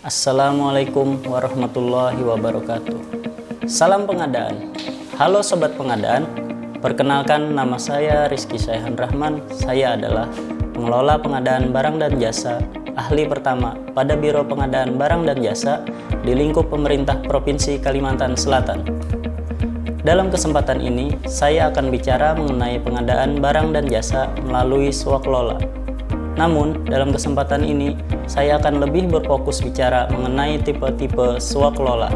Assalamualaikum warahmatullahi wabarakatuh. Salam pengadaan. Halo Sobat Pengadaan, perkenalkan nama saya Rizky Syaihan Rahman. Saya adalah pengelola pengadaan barang dan jasa, ahli pertama pada Biro Pengadaan Barang dan Jasa di lingkup pemerintah Provinsi Kalimantan Selatan. Dalam kesempatan ini, saya akan bicara mengenai pengadaan barang dan jasa melalui swakelola. Namun, dalam kesempatan ini, saya akan lebih berfokus bicara mengenai tipe-tipe swakelola.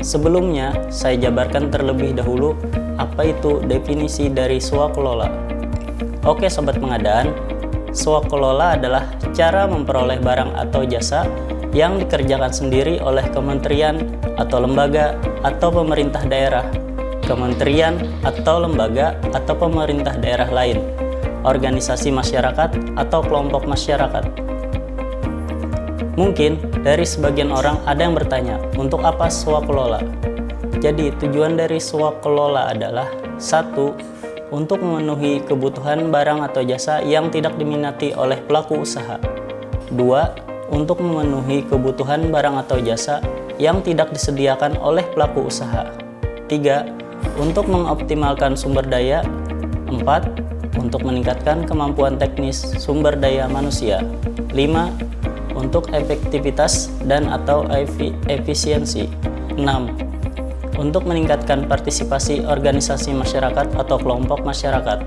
Sebelumnya, saya jabarkan terlebih dahulu apa itu definisi dari swakelola. Oke Sobat Pengadaan, swakelola adalah cara memperoleh barang atau jasa yang dikerjakan sendiri oleh kementerian atau lembaga atau pemerintah daerah, kementerian atau lembaga atau pemerintah daerah lain, organisasi masyarakat atau kelompok masyarakat. Mungkin dari sebagian orang ada yang bertanya, untuk apa swakelola? Jadi tujuan dari swakelola adalah 1. Untuk memenuhi kebutuhan barang atau jasa yang tidak diminati oleh pelaku usaha. 2. Untuk memenuhi kebutuhan barang atau jasa yang tidak disediakan oleh pelaku usaha. 3. Untuk mengoptimalkan sumber daya. 4. Untuk meningkatkan kemampuan teknis sumber daya manusia. 5. Untuk efektivitas dan atau efisiensi. 6. Untuk meningkatkan partisipasi organisasi masyarakat atau kelompok masyarakat.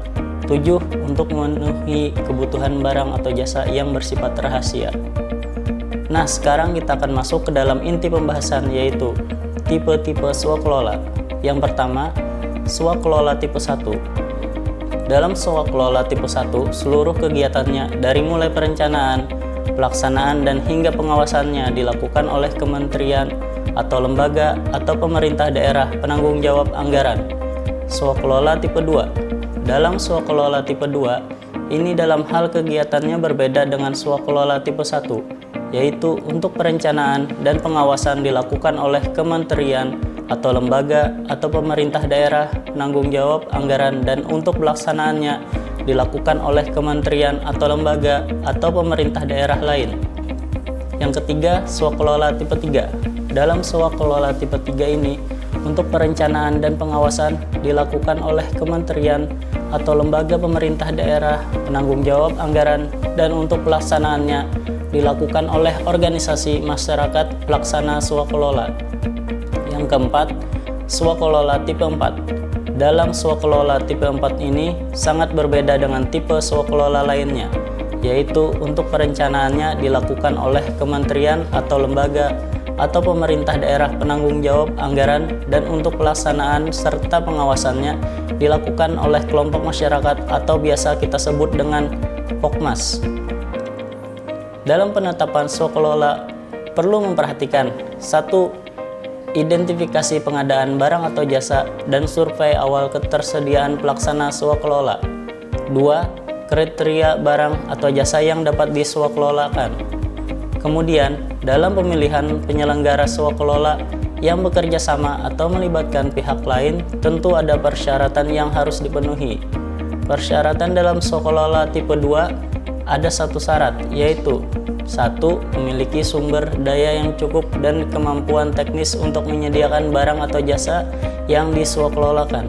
7. Untuk memenuhi kebutuhan barang atau jasa yang bersifat rahasia. Nah, sekarang kita akan masuk ke dalam inti pembahasan, yaitu tipe-tipe swakelola. Yang pertama, swakelola tipe 1. Dalam swakelola tipe 1, seluruh kegiatannya dari mulai perencanaan, pelaksanaan dan hingga pengawasannya dilakukan oleh kementerian atau lembaga atau pemerintah daerah penanggung jawab anggaran. Swakelola tipe 2. Dalam swakelola tipe 2, ini dalam hal kegiatannya berbeda dengan swakelola tipe 1, yaitu untuk perencanaan dan pengawasan dilakukan oleh kementerian atau lembaga atau pemerintah daerah penanggung jawab anggaran, dan untuk pelaksanaannya dilakukan oleh kementerian atau lembaga atau pemerintah daerah lain. Yang ketiga, swakelola tipe 3. Dalam swakelola tipe 3 ini, untuk perencanaan dan pengawasan dilakukan oleh kementerian atau lembaga pemerintah daerah penanggung jawab anggaran, dan untuk pelaksanaannya dilakukan oleh organisasi masyarakat pelaksana swakelola. Yang keempat, swakelola tipe 4. Dalam swakelola tipe 4 ini sangat berbeda dengan tipe swakelola lainnya, yaitu untuk perencanaannya dilakukan oleh kementerian atau lembaga atau pemerintah daerah penanggung jawab anggaran, dan untuk pelaksanaan serta pengawasannya dilakukan oleh kelompok masyarakat atau biasa kita sebut dengan Pokmas. Dalam penetapan swakelola perlu memperhatikan 1. Identifikasi pengadaan barang atau jasa dan survei awal ketersediaan pelaksana swakelola. 2. Kriteria barang atau jasa yang dapat diswakelolakan. Kemudian, dalam pemilihan penyelenggara swakelola yang bekerja sama atau melibatkan pihak lain, tentu ada persyaratan yang harus dipenuhi. Persyaratan dalam swakelola tipe 2 ada satu syarat, yaitu 1. Memiliki sumber daya yang cukup dan kemampuan teknis untuk menyediakan barang atau jasa yang diswakelolakan.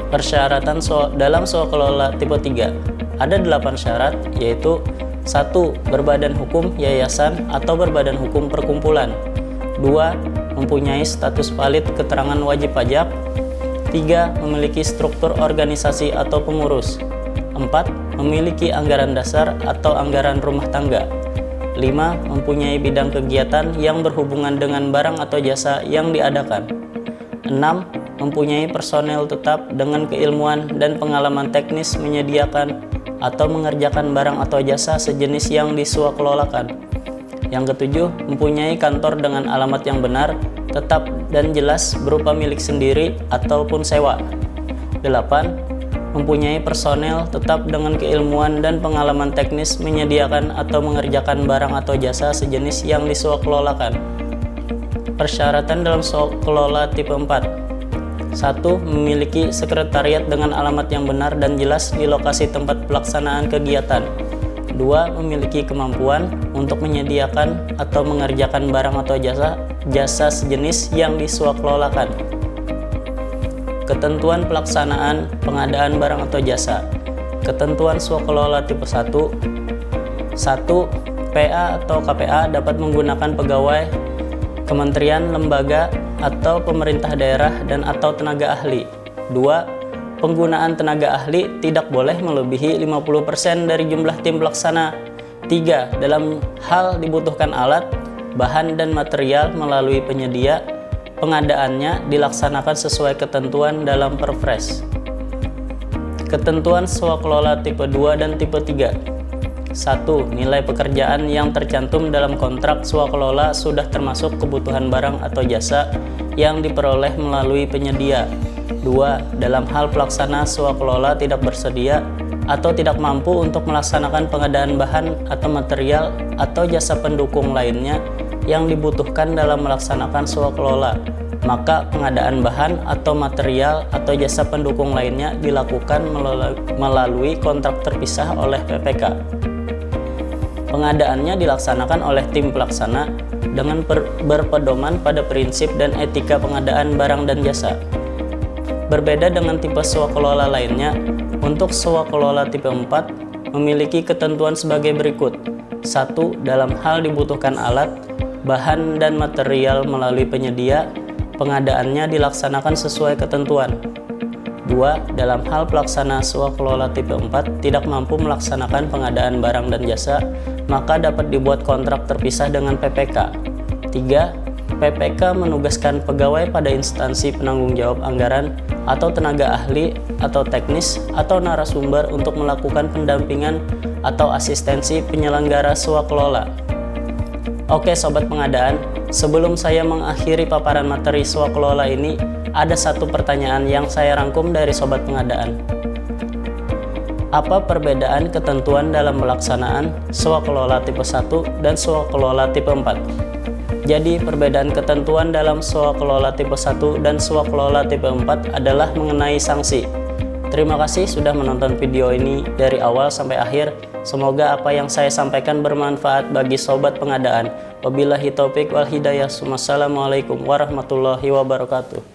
Persyaratan dalam swakelola tipe 3 ada 8 syarat, yaitu 1. Berbadan hukum yayasan atau berbadan hukum perkumpulan. 2. Mempunyai status valid keterangan wajib pajak. 3. Memiliki struktur organisasi atau pengurus. 4. Memiliki anggaran dasar atau anggaran rumah tangga. 5. Mempunyai bidang kegiatan yang berhubungan dengan barang atau jasa yang diadakan. 6. Mempunyai personel tetap dengan keilmuan dan pengalaman teknis menyediakan atau mengerjakan barang atau jasa sejenis yang diswakelolakan. Yang ketujuh, mempunyai kantor dengan alamat yang benar, tetap dan jelas berupa milik sendiri ataupun sewa. 8. Mempunyai personel tetap dengan keilmuan dan pengalaman teknis menyediakan atau mengerjakan barang atau jasa sejenis yang diswakelolakan. Persyaratan dalam swakelola tipe 4. 1. Memiliki sekretariat dengan alamat yang benar dan jelas di lokasi tempat pelaksanaan kegiatan. 2. Memiliki kemampuan untuk menyediakan atau mengerjakan barang atau jasa sejenis yang diswakelolakan. Ketentuan pelaksanaan pengadaan barang atau jasa. Ketentuan swakelola tipe 1. 1. PA atau KPA dapat menggunakan pegawai kementerian, lembaga, atau pemerintah daerah dan atau tenaga ahli. 2. Penggunaan tenaga ahli tidak boleh melebihi 50% dari jumlah tim pelaksana. 3. Dalam hal dibutuhkan alat, bahan, dan material melalui penyedia, pengadaannya dilaksanakan sesuai ketentuan dalam Perpres. Ketentuan swakelola tipe 2 dan tipe 3. 1. Nilai pekerjaan yang tercantum dalam kontrak swakelola sudah termasuk kebutuhan barang atau jasa yang diperoleh melalui penyedia. 2. Dalam hal pelaksana swakelola tidak bersedia atau tidak mampu untuk melaksanakan pengadaan bahan atau material atau jasa pendukung lainnya yang dibutuhkan dalam melaksanakan swakelola, maka pengadaan bahan atau material atau jasa pendukung lainnya dilakukan melalui kontrak terpisah oleh PPK. Pengadaannya dilaksanakan oleh tim pelaksana dengan berpedoman pada prinsip dan etika pengadaan barang dan jasa. Berbeda dengan tipe swakelola lainnya, untuk swakelola tipe 4 memiliki ketentuan sebagai berikut. 1. Dalam hal dibutuhkan alat, bahan, dan material melalui penyedia, pengadaannya dilaksanakan sesuai ketentuan. 2. Dalam hal pelaksana swakelola tipe 4 tidak mampu melaksanakan pengadaan barang dan jasa, maka dapat dibuat kontrak terpisah dengan PPK. 3. PPK menugaskan pegawai pada instansi penanggung jawab anggaran atau tenaga ahli atau teknis atau narasumber untuk melakukan pendampingan atau asistensi penyelenggara swakelola. Oke sobat pengadaan, sebelum saya mengakhiri paparan materi swakelola ini, ada satu pertanyaan yang saya rangkum dari sobat pengadaan. Apa perbedaan ketentuan dalam pelaksanaan swakelola tipe 1 dan swakelola tipe 4? Jadi perbedaan ketentuan dalam swakelola tipe 1 dan swakelola tipe 4 adalah mengenai sanksi. Terima kasih sudah menonton video ini dari awal sampai akhir. Semoga apa yang saya sampaikan bermanfaat bagi sobat pengadaan. Wabillahi taufik wal hidayah. Wassalamualaikum warahmatullahi wabarakatuh.